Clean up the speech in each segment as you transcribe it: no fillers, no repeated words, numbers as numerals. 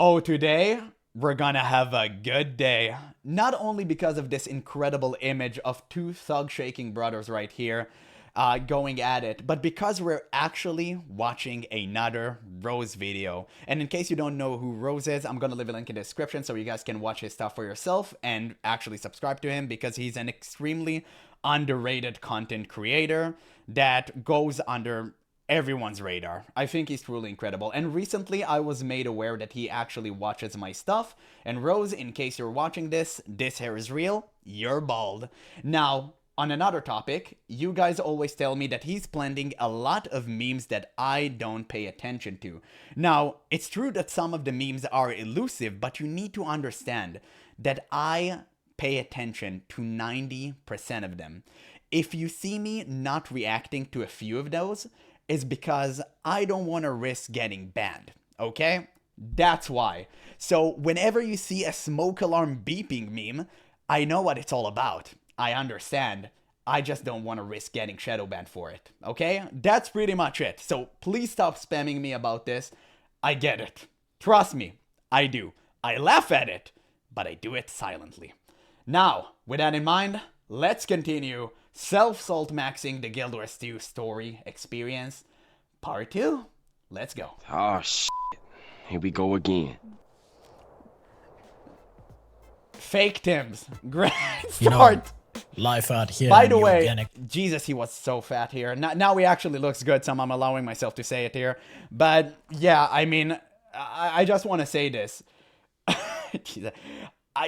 Oh, today we're gonna have a good day. Not only because of this incredible image of two thug shaking brothers right here going at it, but because we're actually watching another Rose video. And in case you don't know who Rose is, I'm gonna leave a link in the description so you guys can watch his stuff for yourself and actually subscribe to him because he's an extremely underrated content creator that goes under everyone's radar. I think he's truly incredible. And recently I was made aware that he actually watches my stuff. And Rose, in case you're watching this hair is real, you're bald. Now, on another topic, you guys always tell me that he's planting a lot of memes that I don't pay attention to. Now, it's true that some of the memes are elusive, but you need to understand that I pay attention to 90% of them. If you see me not reacting to a few of those, is because I don't want to risk getting banned, okay? That's why. So whenever you see a smoke alarm beeping meme, I know what it's all about. I understand. I just don't want to risk getting shadow banned for it, okay? That's pretty much it. So please stop spamming me about this. I get it. Trust me, I do. I laugh at it, but I do it silently. Now, with that in mind, let's continue self-salt maxing the Guild Wars 2 story experience. Part 2. Let's go. Oh, shit. Here we go again. Fake Tims. Great start. You know, life out here. By the way, Jesus, he was so fat here. Now he actually looks good, so I'm allowing myself to say it here. But yeah, I mean, I just want to say this.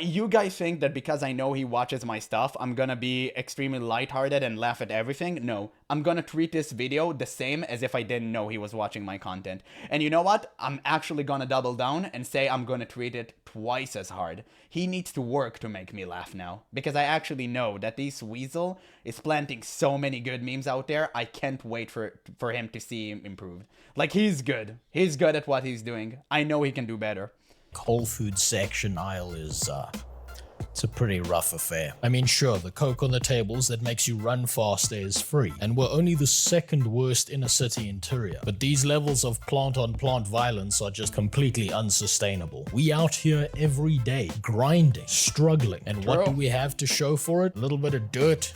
You guys think that because I know he watches my stuff, I'm gonna be extremely lighthearted and laugh at everything? No, I'm gonna treat this video the same as if I didn't know he was watching my content. And you know what? I'm actually gonna double down and say I'm gonna treat it twice as hard. He needs to work to make me laugh now, because I actually know that this weasel is planting so many good memes out there. I can't wait for him to see him improved. Like, he's good. He's good at what he's doing. I know he can do better. Whole food section aisle is it's a pretty rough affair. I mean, sure, the Coke on the tables that makes you run faster is free, and we're only the second worst inner city interior. But these levels of plant-on-plant violence are just completely unsustainable. We out here every day, grinding, struggling, and what do we have to show for it? A little bit of dirt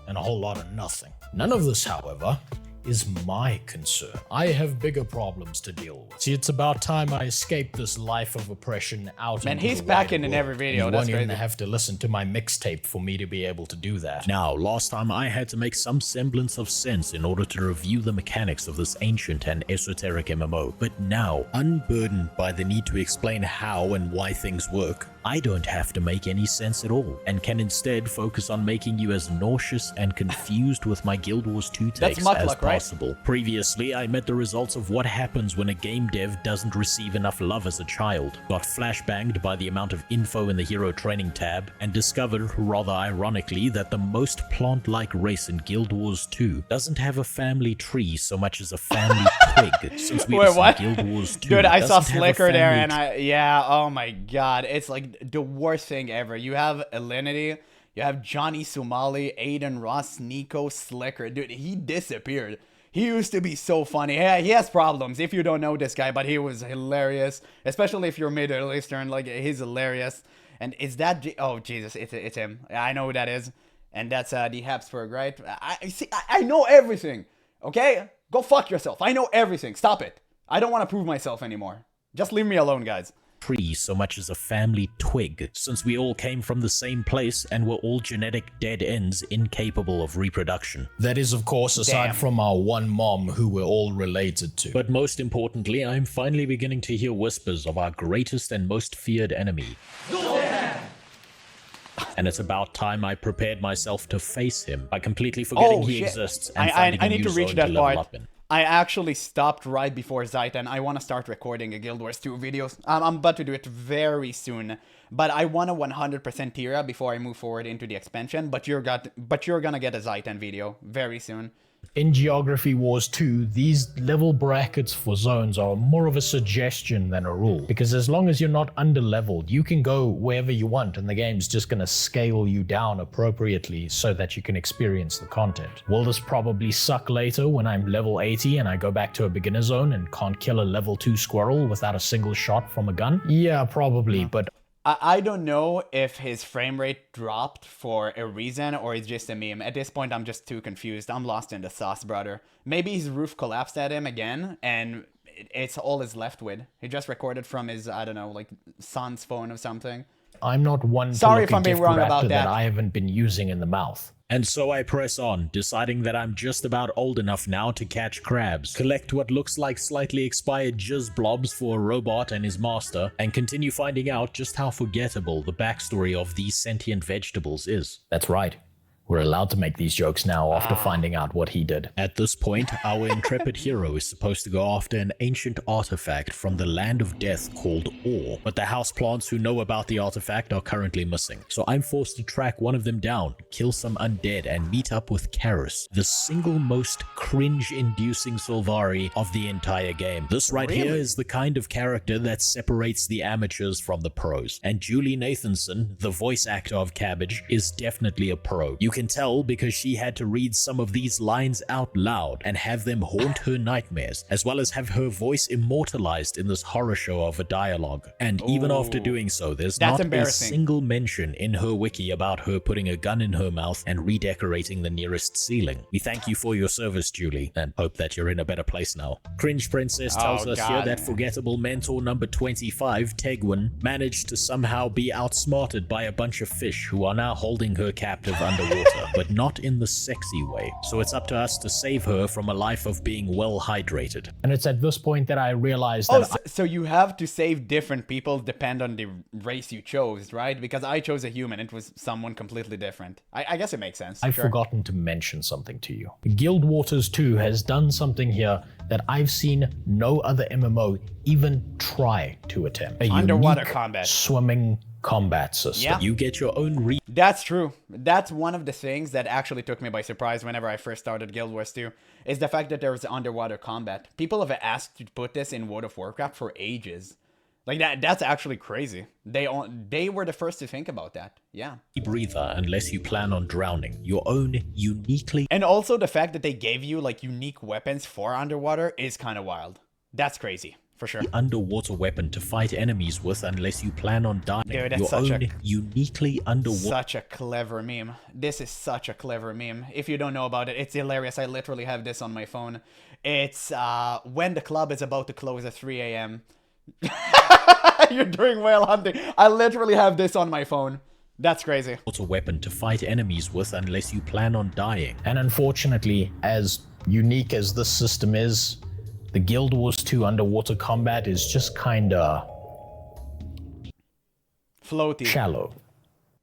and a whole lot of nothing. None of this, however, is my concern. I have bigger problems to deal with. See, it's about time I escape this life of oppression out into the wide world. Man, he's back in every video. That's crazy. You won't even have to listen to my mixtape for me to be able to do that. Now, last time I had to make some semblance of sense in order to review the mechanics of this ancient and esoteric MMO. But now, unburdened by the need to explain how and why things work, I don't have to make any sense at all, and can instead focus on making you as nauseous and confused with my Guild Wars 2 takes as possible. Previously, I met the results of what happens when a game dev doesn't receive enough love as a child, got flashbanged by the amount of info in the hero training tab, and discovered, rather ironically, that the most plant-like race in Guild Wars 2 doesn't have a family tree so much as a family twig. Since we what? Guild Wars 2 dude, I saw Slicker there, and yeah, oh my god, it's like the worst thing ever. You have Alinity, you have Johnny Somali, Aiden Ross, Nico, Slicker. Dude, he disappeared. He used to be so funny. Yeah, he has problems if you don't know this guy, but he was hilarious, especially if you're Middle Eastern. Like, he's hilarious. And is that oh Jesus, it's him. I know who that is, and that's the Habsburg, right? I know everything. Okay, go fuck yourself. I know everything. Stop it. I don't want to prove myself anymore. Just leave me alone, guys. Tree so much as a family twig, since we all came from the same place and were all genetic dead ends incapable of reproduction. That is, of course, aside from our one mom who we're all related to. But most importantly, I'm finally beginning to hear whispers of our greatest and most feared enemy. And it's about time I prepared myself to face him by completely forgetting he exists and finding a new zone to level up in. I actually stopped right before Zaitan. I want to start recording a Guild Wars 2 videos. I'm about to do it very soon. But I want a 100% Tira before I move forward into the expansion. But you're gonna get a Zaitan video very soon. In Geography Wars 2, these level brackets for zones are more of a suggestion than a rule, because as long as you're not under-leveled, you can go wherever you want and the game's just going to scale you down appropriately so that you can experience the content. Will this probably suck later when I'm level 80 and I go back to a beginner zone and can't kill a level 2 squirrel without a single shot from a gun? Yeah, probably, but I don't know if his frame rate dropped for a reason or it's just a meme. At this point, I'm just too confused. I'm lost in the sauce, brother. Maybe his roof collapsed at him again, and it's all he's left with. He just recorded from his, I don't know, like, son's phone or something. I'm not one Sorry to if I'm being wrong about that that. I haven't been using in the mouth. And so I press on, deciding that I'm just about old enough now to catch crabs, collect what looks like slightly expired jizz blobs for a robot and his master, and continue finding out just how forgettable the backstory of these sentient vegetables is. That's right. We're allowed to make these jokes now after finding out what he did. At this point, our intrepid hero is supposed to go after an ancient artifact from the land of death called Ore, but the houseplants who know about the artifact are currently missing. So I'm forced to track one of them down, kill some undead, and meet up with Carys, the single most cringe-inducing Sylvari of the entire game. This right here is the kind of character that separates the amateurs from the pros, and Julie Nathanson, the voice actor of Cabbage, is definitely a pro. You can tell because she had to read some of these lines out loud and have them haunt her nightmares, as well as have her voice immortalized in this horror show of a dialogue. And even after doing so, there's not a single mention in her wiki about her putting a gun in her mouth and redecorating the nearest ceiling. We thank you for your service, Julie, and hope that you're in a better place now. Cringe Princess tells us here that forgettable mentor number 25, Tegwin, managed to somehow be outsmarted by a bunch of fish who are now holding her captive underwater. But not in the sexy way. So it's up to us to save her from a life of being well hydrated. And it's at this point that I realized that so you have to save different people depend on the race you chose, right? Because I chose a human, it was someone completely different. I guess it makes sense. I've forgotten to mention something to you. Guild Wars 2 has done something here that I've seen no other MMO even try to attempt. A underwater unique combat. Swimming combat system. Yeah. You get your own That's true. That's one of the things that actually took me by surprise whenever I first started Guild Wars 2, is the fact that there was underwater combat. People have asked to put this in World of Warcraft for ages. Like, that's actually crazy. They were the first to think about that. Yeah. breather unless you plan on drowning. Your own uniquely... And also the fact that they gave you, like, unique weapons for underwater is kind of wild. That's crazy. For sure. Underwater weapon to fight enemies with unless you plan on dying. Dude, that's your such own uniquely underwater... Such a clever meme. This is such a clever meme. If you don't know about it, it's hilarious. I literally have this on my phone. It's when the club is about to close at 3 a.m. You're doing whale hunting. I literally have this on my phone. That's crazy. ...water weapon to fight enemies with unless you plan on dying. And unfortunately, as unique as this system is, the Guild Wars 2 underwater combat is just kinda... floaty. Shallow.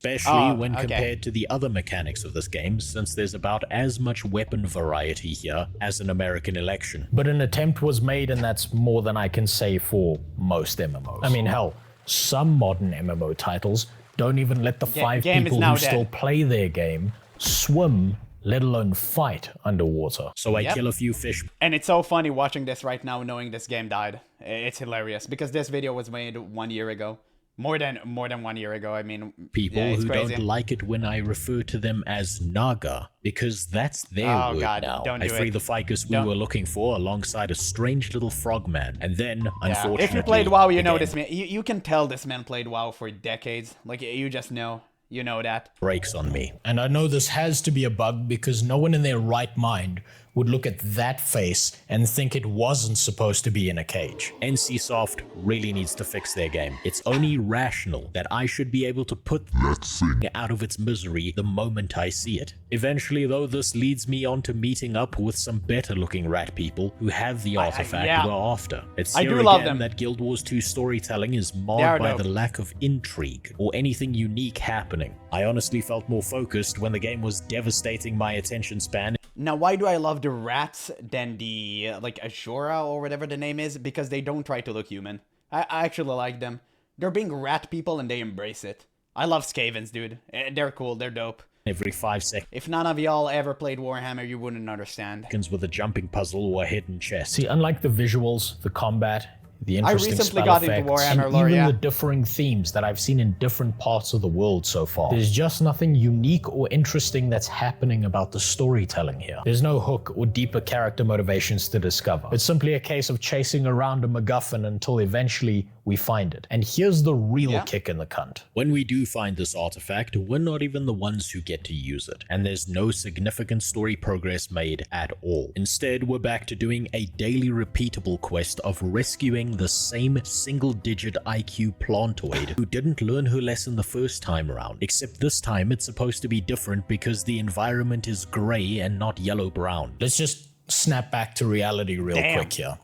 Especially when compared to the other mechanics of this game, since there's about as much weapon variety here as an American election. But an attempt was made, and that's more than I can say for most MMOs. I mean, hell, some modern MMO titles don't even let the five people who still play their game swim, let alone fight underwater. So I kill a few fish. And it's so funny watching this right now, knowing this game died. It's hilarious because this video was made 1 year ago. More than 1 year ago. I mean, people who don't like it when I refer to them as Naga, because that's their word now. Don't I free the ficus we were looking for alongside a strange little frogman, and then unfortunately, if you played WoW, you know this man. You can tell this man played WoW for decades. Like, you just know. You know that. Breaks on me. And I know this has to be a bug because no one in their right mind would look at that face and think it wasn't supposed to be in a cage. NCSoft really needs to fix their game. It's only rational that I should be able to put that thing out of its misery the moment I see it. Eventually, though, this leads me on to meeting up with some better looking rat people who have the artifact we're after. It's here again that Guild Wars 2 storytelling is marred by the lack of intrigue or anything unique happening. I honestly felt more focused when the game was devastating my attention span. Now, why do I love the rats than the, like, Ashura or whatever the name is? Because they don't try to look human. I actually like them. They're being rat people and they embrace it. I love Skavens, dude. They're cool. They're dope. every 5 If none of y'all ever played Warhammer, you wouldn't understand. seconds with a jumping puzzle or a hidden chest. See, unlike the visuals, the combat, the interesting recently spell got into effects, Warhammer and lore, even yeah. the differing themes that I've seen in different parts of the world so far, there's just nothing unique or interesting that's happening about the storytelling here. There's no hook or deeper character motivations to discover. It's simply a case of chasing around a MacGuffin until eventually we find it. And here's the real kick in the cunt. When we do find this artifact, we're not even the ones who get to use it, and there's no significant story progress made at all. Instead, we're back to doing a daily repeatable quest of rescuing the same single-digit IQ plantoid who didn't learn her lesson the first time around, except this time it's supposed to be different because the environment is grey and not yellow-brown. Let's just snap back to reality real quick here.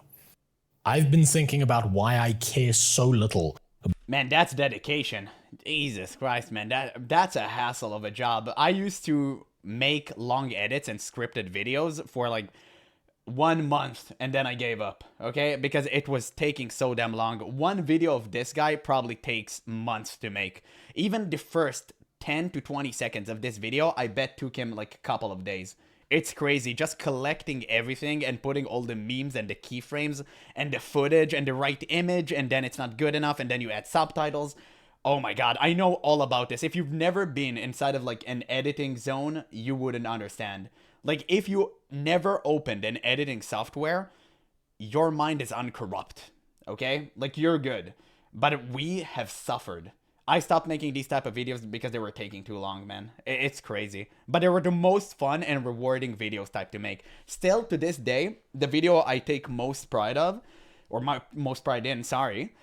I've been thinking about why I care so little. Man, that's dedication. Jesus Christ, man. That's a hassle of a job. I used to make long edits and scripted videos for like 1 month and then I gave up, okay? Because it was taking so damn long. One video of this guy probably takes months to make. Even the first 10 to 20 seconds of this video, I bet took him like a couple of days. It's crazy, just collecting everything and putting all the memes and the keyframes and the footage and the right image, and then it's not good enough, and then you add subtitles. Oh my god, I know all about this. If you've never been inside of like an editing zone, you wouldn't understand. Like, if you never opened an editing software, your mind is uncorrupt, okay? Like, you're good. But we have suffered. I stopped making these type of videos because they were taking too long, man. It's crazy. But they were the most fun and rewarding videos type to make. Still, to this day, the video I take most pride of, or my most pride in, sorry,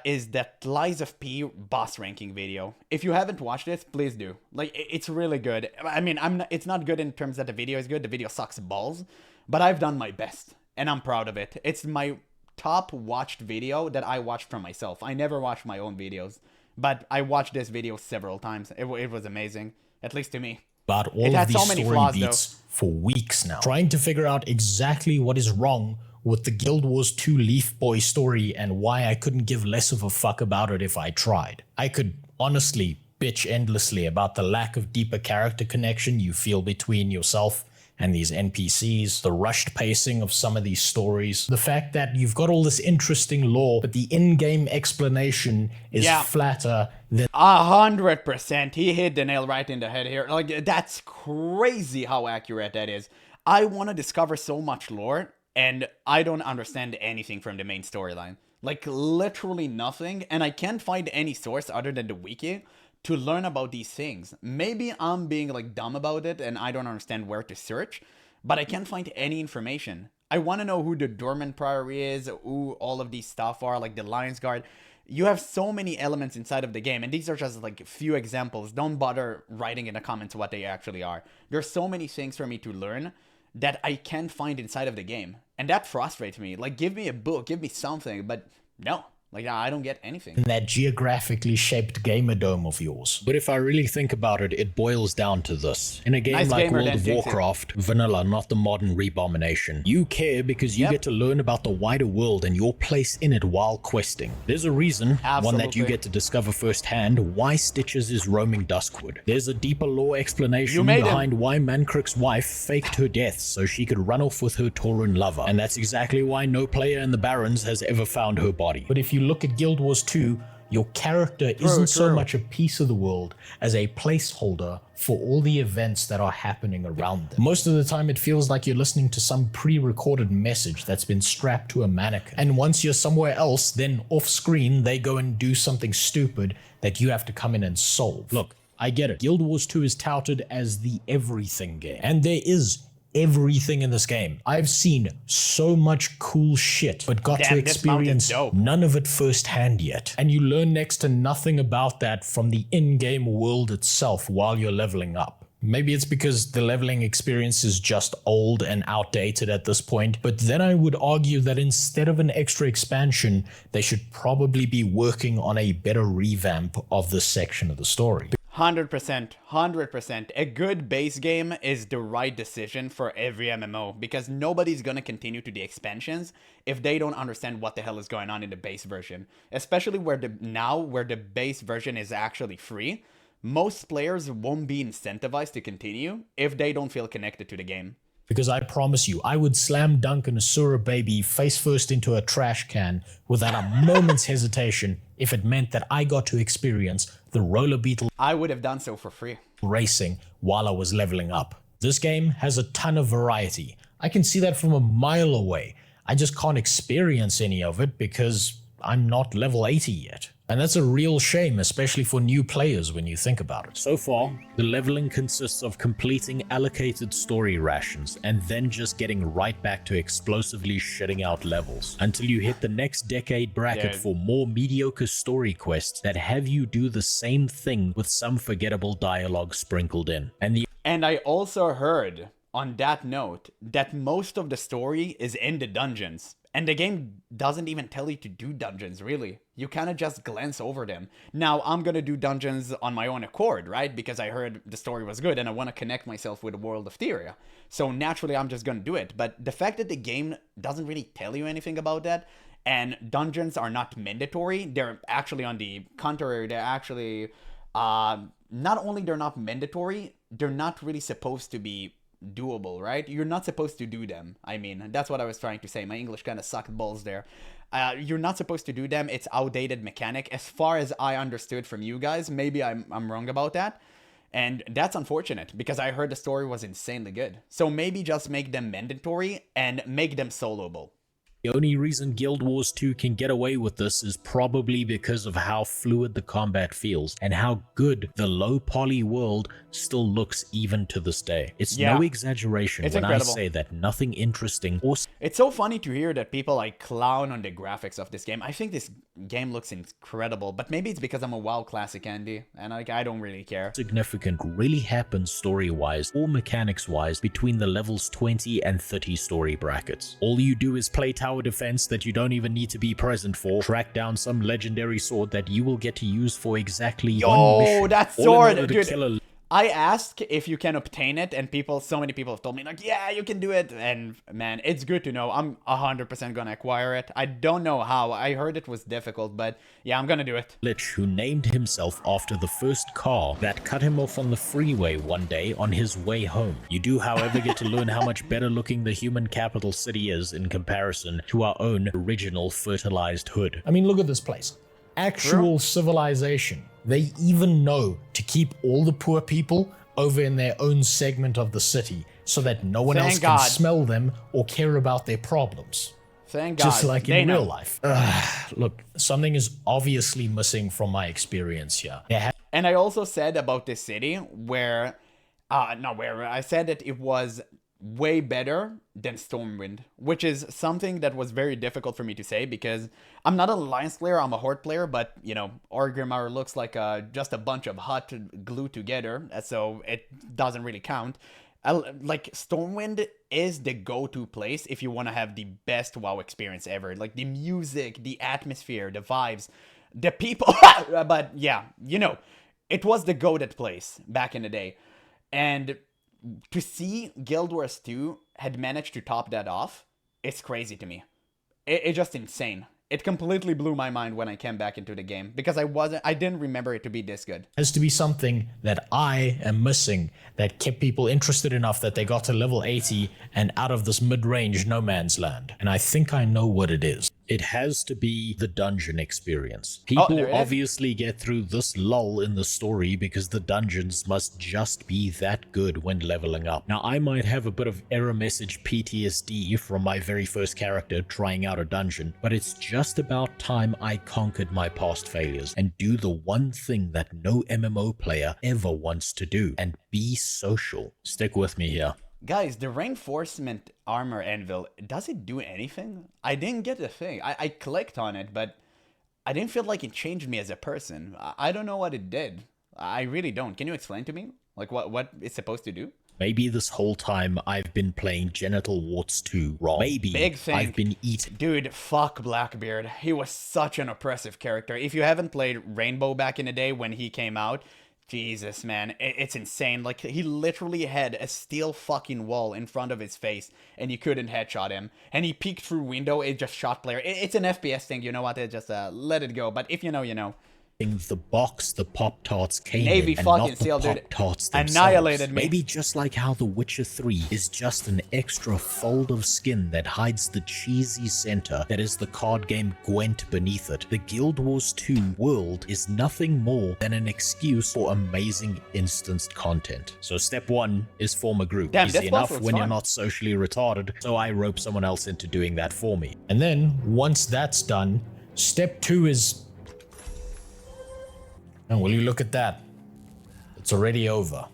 is that Lies of P boss ranking video. If you haven't watched it, please do. Like, it's really good. I mean, it's not good in terms that the video is good. The video sucks balls. But I've done my best, and I'm proud of it. It's my top watched video that I watched for myself. I never watched my own videos. But I watched this video several times. It was amazing, at least to me. About all of these story beats for weeks now, trying to figure out exactly what is wrong with the Guild Wars 2 Leaf Boy story and why I couldn't give less of a fuck about it if I tried. I could honestly bitch endlessly about the lack of deeper character connection you feel between yourself and these NPCs, the rushed pacing of some of these stories, the fact that you've got all this interesting lore, but the in-game explanation is flatter than 100%. He hit the nail right in the head here. Like, that's crazy how accurate that is. I want to discover so much lore, and I don't understand anything from the main storyline. Like, literally nothing, and I can't find any source other than the wiki to learn about these things. Maybe I'm being like dumb about it and I don't understand where to search, but I can't find any information. I want to know who the Dormant Priory is, who all of these stuff are, like the Lion's Guard. You have so many elements inside of the game, and these are just like a few examples. Don't bother writing in the comments what they actually are. There's so many things for me to learn that I can't find inside of the game, and that frustrates me. Like, give me a book, give me something, but no. Like, I don't get anything. In that geographically shaped gamer dome of yours. But if I really think about it, it boils down to this. In a game like World of Warcraft, vanilla, not the modern Rebomination, you care because you get to learn about the wider world and your place in it while questing. There's a reason, one that you get to discover firsthand, why Stitches is roaming Duskwood. There's a deeper lore explanation behind why Mankrick's wife faked her death so she could run off with her Tauren lover. And that's exactly why no player in the Barrens has ever found her body. But if you look at Guild Wars 2, your character isn't so much a piece of the world as a placeholder for all the events that are happening around them. Most of the time it feels like you're listening to some pre-recorded message that's been strapped to a mannequin. And once you're somewhere else, then off screen they go and do something stupid that you have to come in and solve. Look, I get it. Guild Wars 2 is touted as the everything game. And there is everything in this game. I've seen so much cool shit, but got to experience none of it firsthand yet. And you learn next to nothing about that from the in-game world itself while you're leveling up. Maybe it's because the leveling experience is just old and outdated at this point, but then I would argue that instead of an extra expansion, they should probably be working on a better revamp of this section of the story. 100%, 100%. A good base game is the right decision for every MMO, because nobody's gonna continue to the expansions if they don't understand what the hell is going on in the base version. Especially where the base version is actually free. most players won't be incentivized to continue if they don't feel connected to the game. Because I promise you, I would slam dunk an Asura baby face first into a trash can without a moment's hesitation if it meant that I got to experience the roller beetle I would have done so for free. racing while I was leveling up. This game has a ton of variety. I can see that from a mile away. I just can't experience any of it because I'm not level 80 yet. And that's a real shame, especially for new players when you think about it. So far, the leveling consists of completing allocated story rations and then just getting right back to explosively shitting out levels until you hit the next decade bracket for more mediocre story quests that have you do the same thing with some forgettable dialogue sprinkled in. And I also heard, on that note, that most of the story is in the dungeons. And the game doesn't even tell you to do dungeons, really. You kind of just glance over them. Now, I'm gonna do dungeons on my own accord, right? Because I heard the story was good and I want to connect myself with the world of Tyria. So naturally, I'm just gonna do it. But the fact that the game doesn't really tell you anything about that, and dungeons are not mandatory, they're actually on the contrary, they're actually, not only they're not mandatory, they're not really supposed to be doable, right? You're not supposed to do them. I mean, that's what I was trying to say. My English kind of sucked balls there. You're not supposed to do them. It's outdated mechanic as far as I understood from you guys. Maybe I'm wrong about that. And that's unfortunate because I heard the story was insanely good. So maybe just make them mandatory and make them soloable. The only reason Guild Wars 2 can get away with this is probably because of how fluid the combat feels and how good the low poly world still looks even to this day. It's no exaggeration when incredible. I say that nothing interesting or It's so funny to hear that people like clown on the graphics of this game. I think this game looks incredible, but maybe it's because I'm a WoW classic Andy and I don't really care. significant really happens story-wise or mechanics-wise between the levels 20 and 30 story brackets. All you do is play tower defense that you don't even need to be present for, track down some legendary sword that you will get to use for exactly one mission. Yo, that all in sword, order to dude. kill a I asked if you can obtain it, and so many people have told me, like, yeah, you can do it. And man, it's good to know. I'm 100% gonna acquire it. I don't know how. I heard it was difficult, but yeah, I'm gonna do it. Lich who named himself after the first car that cut him off on the freeway one day on his way home. You do, however, get to learn how much better looking the human capital city is in comparison to our own original fertilized hood. I mean, look at this place. Actual civilization. They even know to keep all the poor people over in their own segment of the city so that no one else can smell them or care about their problems. Thank God. Just like in know. real life. Look, something is obviously missing from my experience here. And I also said about this city where I said that it was way better than Stormwind, which is something that was very difficult for me to say because I'm not an Alliance player, I'm a Horde player, but, you know, Orgrimmar looks like just a bunch of hut glued together, so it doesn't really count. Like, Stormwind is the go-to place if you want to have the best WoW experience ever. Like, the music, the atmosphere, the vibes, the people, but yeah, you know, it was the go-to place back in the day. And to see Guild Wars 2 had managed to top that off, it's crazy to me. It's just insane. It completely blew my mind when I came back into the game because I didn't remember it to be this good. Has to be something that I am missing that kept people interested enough that they got to level 80 and out of this mid-range no man's land. And I think I know what it is. It has to be the dungeon experience. People obviously get through this lull in the story because the dungeons must just be that good when leveling up. Now, I might have a bit of error message PTSD from my very first character trying out a dungeon, but it's just about time I conquered my past failures and do the one thing that no MMO player ever wants to do, and be social. Stick with me here. Guys, the reinforcement armor anvil, does it do anything? I didn't get the thing. I clicked on it, but I didn't feel like it changed me as a person. I don't know what it did. I really don't. Can you explain to me? Like what it's supposed to do? Maybe this whole time I've been playing Genital Warts 2 wrong. Maybe I've been eating. Dude, fuck Blackbeard. He was such an oppressive character. If you haven't played Rainbow back in the day when he came out, Jesus, man, it's insane. Like, he literally had a steel fucking wall in front of his face, and you couldn't headshot him. And he peeked through window, it just shot player. It's an FPS thing, you know what? It just, let it go. But if you know, you know. the box the Pop-Tarts came Navy in and fucking not the seal, dude. Pop-Tarts themselves. Annihilated me. Maybe just like how The Witcher 3 is just an extra fold of skin that hides the cheesy center that is the card game Gwent beneath it, the Guild Wars 2 world is nothing more than an excuse for amazing instanced content. So step 1 is form a group. Damn, Easy this enough puzzle when is you're fun. not socially retarded, so I rope someone else into doing that for me. And then, once that's done, step 2 is... And will you look at that? It's already over.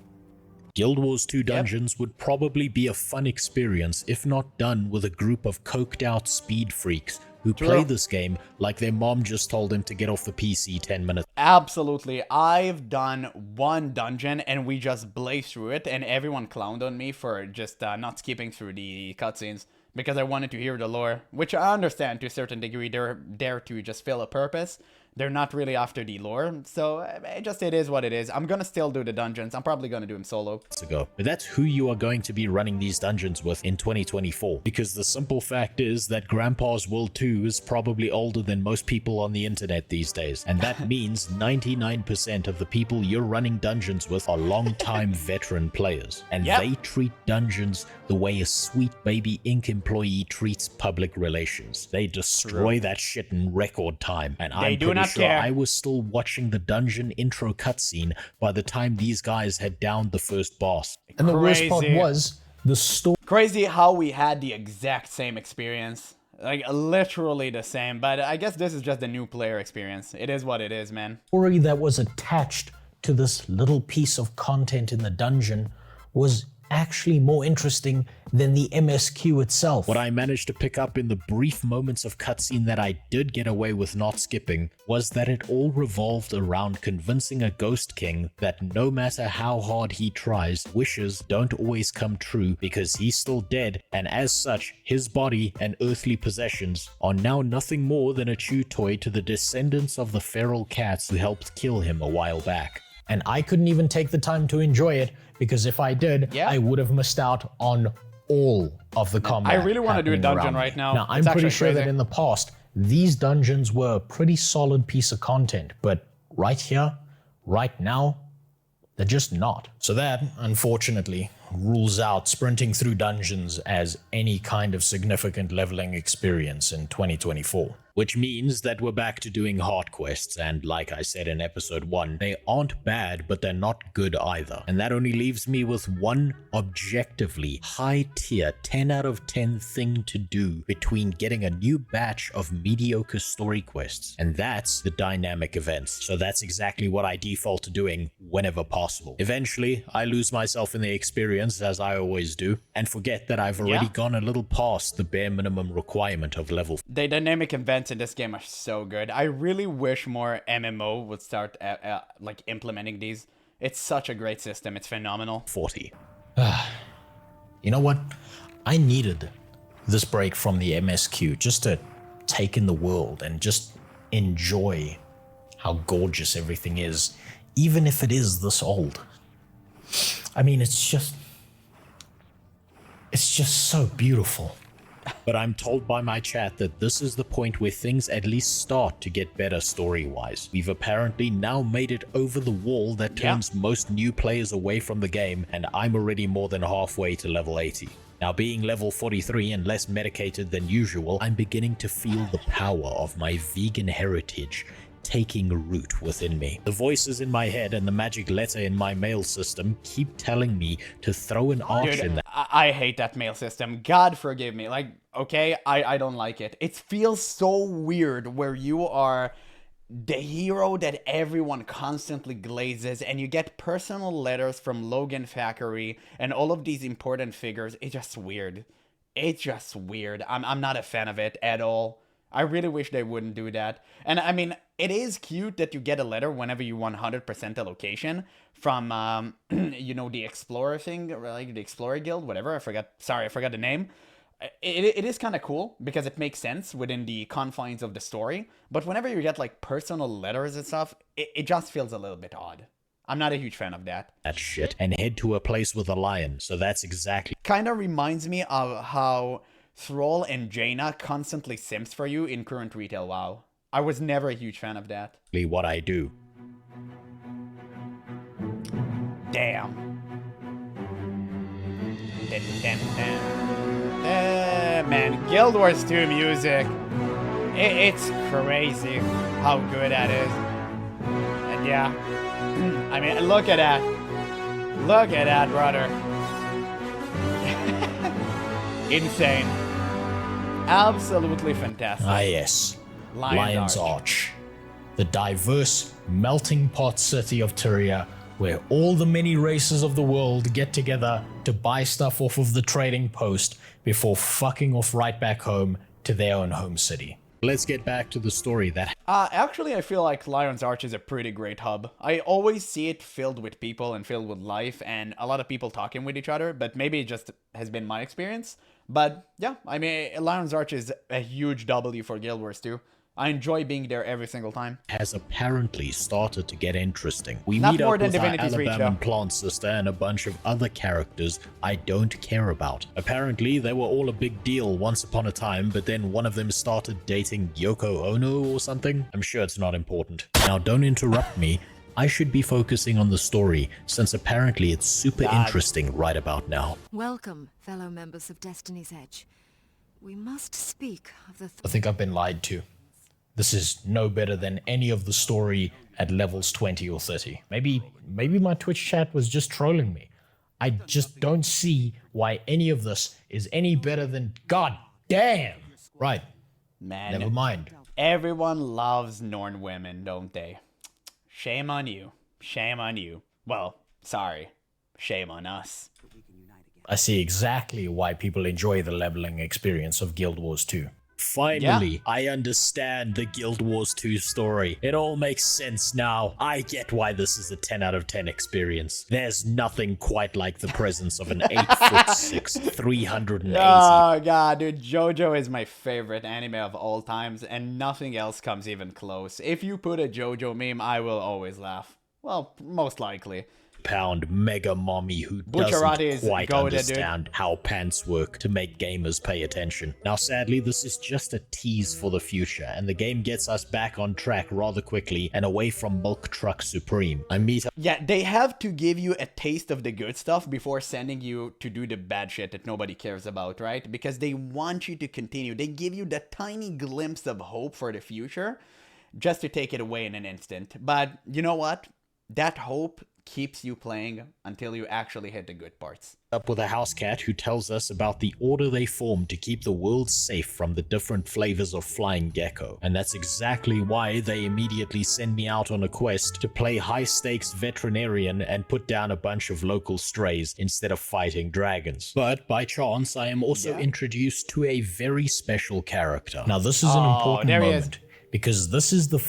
Guild Wars 2 dungeons would probably be a fun experience if not done with a group of coked out speed freaks who play this game like their mom just told them to get off the PC 10 minutes. Absolutely. I've done one dungeon and we just blazed through it and everyone clowned on me for just not skipping through the cutscenes because I wanted to hear the lore, which I understand to a certain degree. They're there to just fill a purpose. They're not really after the lore, so it is what it is. I'm gonna still do the dungeons. I'm probably gonna do them solo. Ago. But that's who you are going to be running these dungeons with in 2024, because the simple fact is that Grandpa's World 2 is probably older than most people on the internet these days, and that means 99% of the people you're running dungeons with are long-time veteran players, and they treat dungeons the way a sweet baby ink employee treats public relations. They destroy that shit in record time, and I'm pretty sure I was still watching the dungeon intro cutscene by the time these guys had downed the first boss. And the worst part was the story. Crazy how we had the exact same experience. Like, literally the same. But I guess this is just the new player experience. It is what it is, man. Story that was attached to this little piece of content in the dungeon was actually more interesting than the MSQ itself. What I managed to pick up in the brief moments of cutscene that I did get away with not skipping was that it all revolved around convincing a Ghost King that no matter how hard he tries, wishes don't always come true because he's still dead, and as such, his body and earthly possessions are now nothing more than a chew toy to the descendants of the feral cats who helped kill him a while back. And I couldn't even take the time to enjoy it, because if I did, I would have missed out on all of the combat. I really want to do a dungeon right now. Now, I'm pretty sure that in the past, these dungeons were a pretty solid piece of content, but right here, right now, they're just not. So that, unfortunately, rules out sprinting through dungeons as any kind of significant leveling experience in 2024. Which means that we're back to doing hard quests, and like I said in episode 1, they aren't bad, but they're not good either. And that only leaves me with one objectively high-tier 10 out of 10 thing to do between getting a new batch of mediocre story quests, and that's the dynamic events. So that's exactly what I default to doing whenever possible. Eventually, I lose myself in the experience, as I always do, and forget that I've already gone a little past the bare minimum requirement of level. The dynamic events in this game are so good. I really wish more MMO would start like implementing these. It's such a great system. It's phenomenal. 40. You know what? I needed this break from the MSQ just to take in the world and just enjoy how gorgeous everything is, even if it is this old. I mean, it's just so beautiful. But I'm told by my chat that this is the point where things at least start to get better story-wise. We've apparently now made it over the wall that turns most new players away from the game, and I'm already more than halfway to level 80. Now, being level 43 and less medicated than usual, I'm beginning to feel the power of my vegan heritage taking root within me. The voices in my head and the magic letter in my mail system keep telling me to throw an arch in that. I hate that mail system. God forgive me. Like, okay, I don't like it. It feels so weird where you are the hero that everyone constantly glazes, and you get personal letters from Logan Thackeray and all of these important figures. It's just weird. It's just weird. I'm not a fan of it at all. I really wish they wouldn't do that. And I mean, it is cute that you get a letter whenever you 100% a location from, you know, the Explorer thing, like the Explorer Guild, whatever. I forgot the name. It is kind of cool because it makes sense within the confines of the story. But whenever you get like personal letters and stuff, it just feels a little bit odd. I'm not a huge fan of that. That shit. And head to a place with a lion. So that's exactly. Kind of reminds me of how Thrall and Jaina constantly simps for you in current retail WoW. I was never a huge fan of that. What I do. Damn. Dun, dun, dun. Man, Guild Wars 2 music. It's crazy how good that is. And yeah, I mean, look at that. Look at that, brother. Insane. Absolutely fantastic. Ah yes, Lion's Arch. Arch. The diverse, melting pot city of Tyria, where all the many races of the world get together to buy stuff off of the trading post before fucking off right back home to their own home city. Let's get back to the story that Actually, I feel like Lion's Arch is a pretty great hub. I always see it filled with people and filled with life and a lot of people talking with each other, but maybe it just has been my experience. But yeah, I mean, Lion's Arch is a huge W for Guild Wars 2. I enjoy being there every single time. has apparently started to get interesting. We Not meet more up than with our Divinity's Reach, Alabama though. plant sister and a bunch of other characters I don't care about. Apparently, they were all a big deal once upon a time, but then one of them started dating Yoko Ono or something. I'm sure it's not important. Now, don't interrupt me. I should be focusing on the story, since apparently it's super interesting right about now. Welcome, fellow members of Destiny's Edge. We must speak of the I think I've been lied to. This is no better than any of the story at levels 20 or 30. Maybe my Twitch chat was just trolling me. I just don't see why any of this is any better than God damn. Right, Man, never mind. everyone loves Norn women, don't they? Shame on you. Shame on you. Well, sorry. Shame on us. I see exactly why people enjoy the leveling experience of Guild Wars 2. Finally, I understand the Guild Wars 2 story. It all makes sense now. I get why this is a 10 out of 10 experience. There's nothing quite like the presence of an 8'6", 380. Oh god, dude, JoJo is my favorite anime of all times, and nothing else comes even close. If you put a JoJo meme, I will always laugh. Well, most likely. Pound mega mommy who Bucciarati is doesn't quite goated, dude. understand how pants work to make gamers pay attention. Now sadly, this is just a tease for the future, and the game gets us back on track rather quickly and away from Milk Truck Supreme. I meet up Yeah, they have to give you a taste of the good stuff before sending you to do the bad shit that nobody cares about, right? Because they want you to continue. They give you that tiny glimpse of hope for the future just to take it away in an instant. But you know what? That hope keeps you playing until you actually hit the good parts. with a house cat who tells us about the order they formed to keep the world safe from the different flavors of flying gecko. And that's exactly why they immediately send me out on a quest to play high-stakes veterinarian and put down a bunch of local strays instead of fighting dragons. But by chance, I am also introduced to a very special character. Now, this is an important there he is. moment because this is the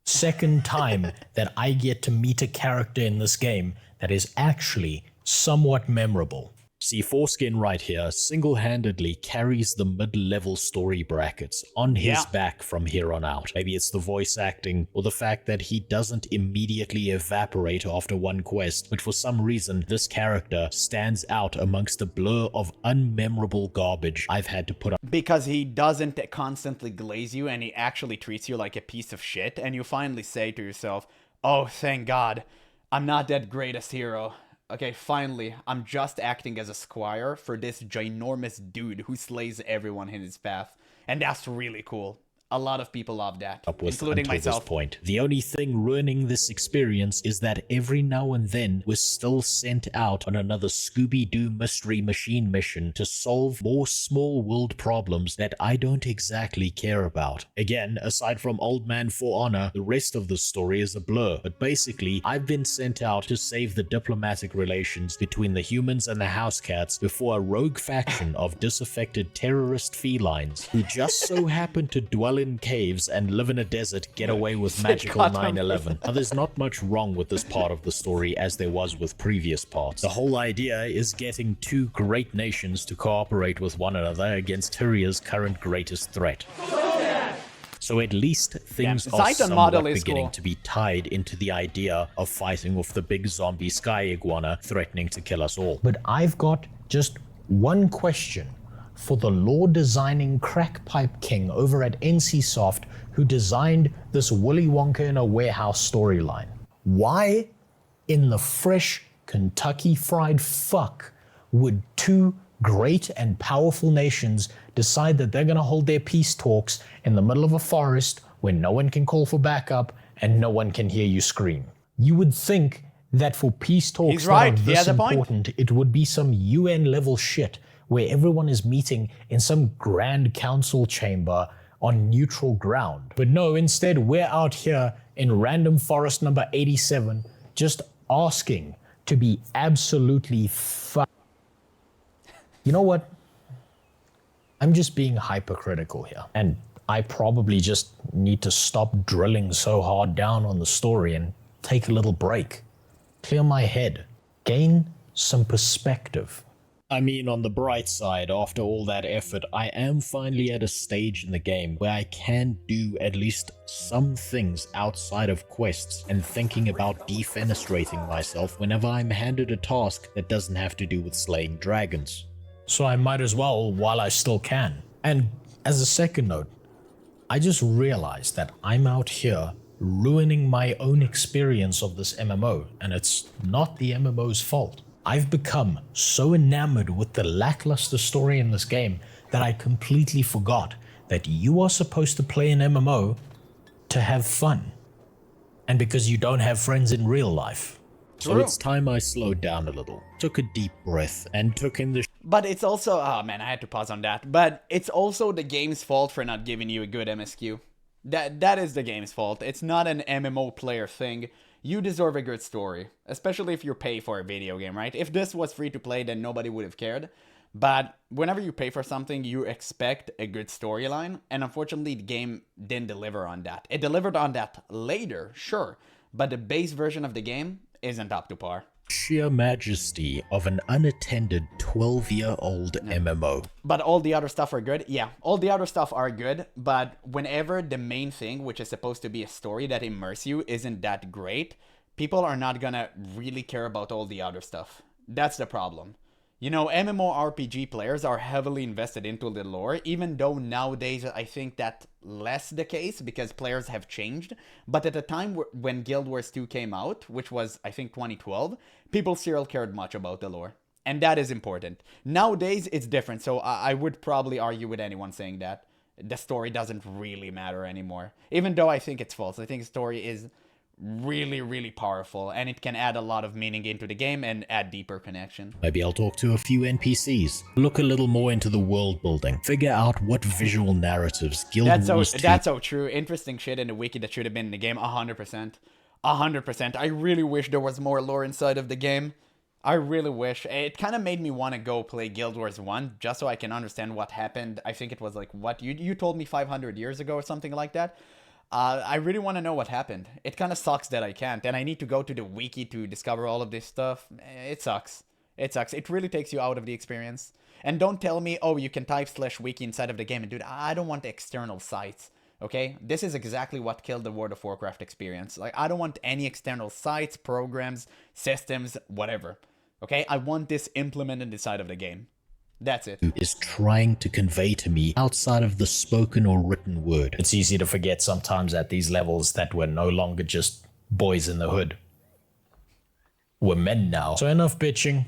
second time that I get to meet a character in this game that is actually somewhat memorable. See, Foreskin right here single-handedly carries the mid-level story brackets on his back from here on out. Maybe it's the voice acting or the fact that he doesn't immediately evaporate after one quest, but for some reason this character stands out amongst the blur of unmemorable garbage I've had to put up. Because he doesn't constantly glaze you and he actually treats you like a piece of shit, and you finally say to yourself, oh, thank God, I'm not that greatest hero. Okay, finally, I'm just acting as a squire for this ginormous dude who slays everyone in his path. And that's really cool. A lot of people love that, including until myself. This point. The only thing ruining this experience is that every now and then we're still sent out on another Scooby-Doo Mystery Machine mission to solve more small world problems that I don't exactly care about. Again, aside from Old Man For Honor, the rest of the story is a blur, but basically I've been sent out to save the diplomatic relations between the humans and the house cats before a rogue faction of disaffected terrorist felines who just so happen to dwell in caves and live in a desert get away with magical 9/11. Now, there's not much wrong with this part of the story as there was with previous parts. The whole idea is getting two great nations to cooperate with one another against Tyria's current greatest threat. So at least things are Zeiton somewhat model is beginning cool. to be tied into the idea of fighting with the big zombie sky iguana threatening to kill us all. But I've got just one question. for the lore-designing crackpipe king over at NCSoft who designed this Willy Wonka in a warehouse storyline. Why in the fresh Kentucky fried fuck would two great and powerful nations decide that they're going to hold their peace talks in the middle of a forest where no one can call for backup and no one can hear you scream? You would think that for peace talks that are this important, it would be some UN level shit where everyone is meeting in some grand council chamber on neutral ground. But no, instead we're out here in random forest number 87 just asking to be absolutely You know what? I'm just being hypercritical here. And I probably just need to stop drilling so hard down on the story and take a little break. Clear my head. Gain some perspective. I mean, on the bright side, after all that effort, I am finally at a stage in the game where I can do at least some things outside of quests and thinking about defenestrating myself whenever I'm handed a task that doesn't have to do with slaying dragons. So I might as well while I still can. And as a second note, I just realized that I'm out here ruining my own experience of this MMO, and it's not the MMO's fault. I've become so enamored with the lackluster story in this game that I completely forgot that you are supposed to play an MMO to have fun. And because you don't have friends in real life. So it's time I slowed down a little, took a deep breath, and took in the But it's also, oh man, I had to pause on that. But it's also the game's fault for not giving you a good MSQ. That is the game's fault. It's not an MMO player thing. You deserve a good story, especially if you pay for a video game, right? If this was free to play, then nobody would have cared. But whenever you pay for something, you expect a good storyline. And unfortunately, the game didn't deliver on that. It delivered on that later, sure. But the base version of the game isn't up to par. sheer majesty of an unattended 12-year-old MMO. But all the other stuff are good? Yeah, all the other stuff are good, but whenever the main thing, which is supposed to be a story that immerses you, isn't that great, people are not gonna really care about all the other stuff. That's the problem. You know, MMORPG players are heavily invested into the lore, even though nowadays I think that's less the case because players have changed. But at the time when Guild Wars 2 came out, which was I think 2012, people still cared much about the lore. And that is important. Nowadays it's different, so I would probably argue with anyone saying that. The story doesn't really matter anymore. Even though I think it's false. I think the story is really, really powerful, and it can add a lot of meaning into the game and add deeper connection. Maybe I'll talk to a few NPCs, look a little more into the world building, figure out what visual narratives Guild Wars 2... That's so true. Interesting shit in the wiki that should have been in the game. 100%. 100%. I really wish there was more lore inside of the game. I really wish. It kind of made me want to go play Guild Wars 1 just so I can understand what happened. I think it was like, what, you told me 500 years ago or something like that? I really want to know what happened. It kind of sucks that I can't, and I need to go to the wiki to discover all of this stuff. It sucks. It sucks. It really takes you out of the experience. And don't tell me, oh, you can type /wiki inside of the game. And dude, I don't want external sites, okay? This is exactly what killed the World of Warcraft experience. Like, I don't want any external sites, programs, systems, whatever, okay? I want this implemented inside of the game. That's it. Is trying to convey to me outside of the spoken or written word. It's easy to forget sometimes at these levels that we're no longer just boys in the hood. We're men now. So enough bitching.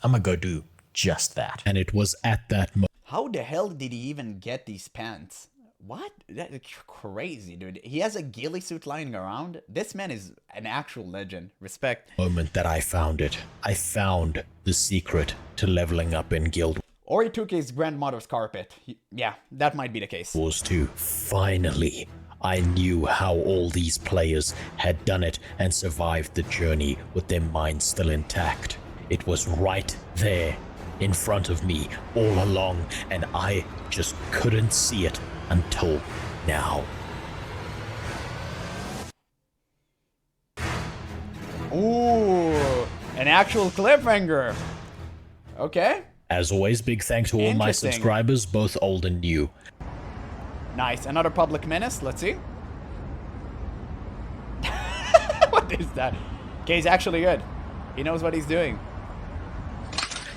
I'm gonna go do just that. And it was at that moment. How the hell did he even get these pants? What? That's crazy, dude. He has a ghillie suit lying around. This man is an actual legend. Respect. Moment that I found it. I found the secret to leveling up in Guild Or he took his grandmother's carpet. Yeah, that might be the case. Wars 2. Finally, I knew how all these players had done it and survived the journey with their minds still intact. It was right there in front of me all along, and I just couldn't see it until now. Ooh, an actual cliffhanger. Okay. As always, big thanks to all my subscribers, both old and new. Nice. Another public menace. Let's see. What is that? Okay, he's actually good. He knows what he's doing.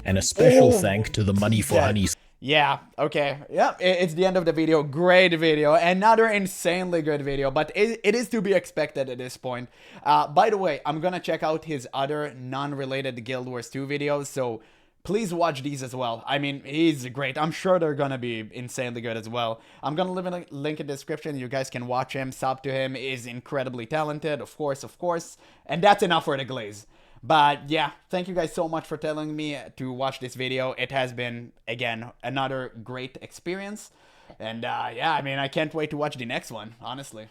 And a special thank to the Money for Honeys. Yeah, okay. Yep, it's the end of the video. Great video. Another insanely good video, but it is to be expected at this point. By the way, I'm gonna check out his other non-related Guild Wars 2 videos, so please watch these as well. I mean, he's great. I'm sure they're gonna be insanely good as well. I'm gonna leave a link in the description. You guys can watch him, sub to him. He's incredibly talented, of course. And that's enough for the glaze. But yeah, thank you guys so much for telling me to watch this video. It has been, again, another great experience. And yeah, I mean, I can't wait to watch the next one, honestly.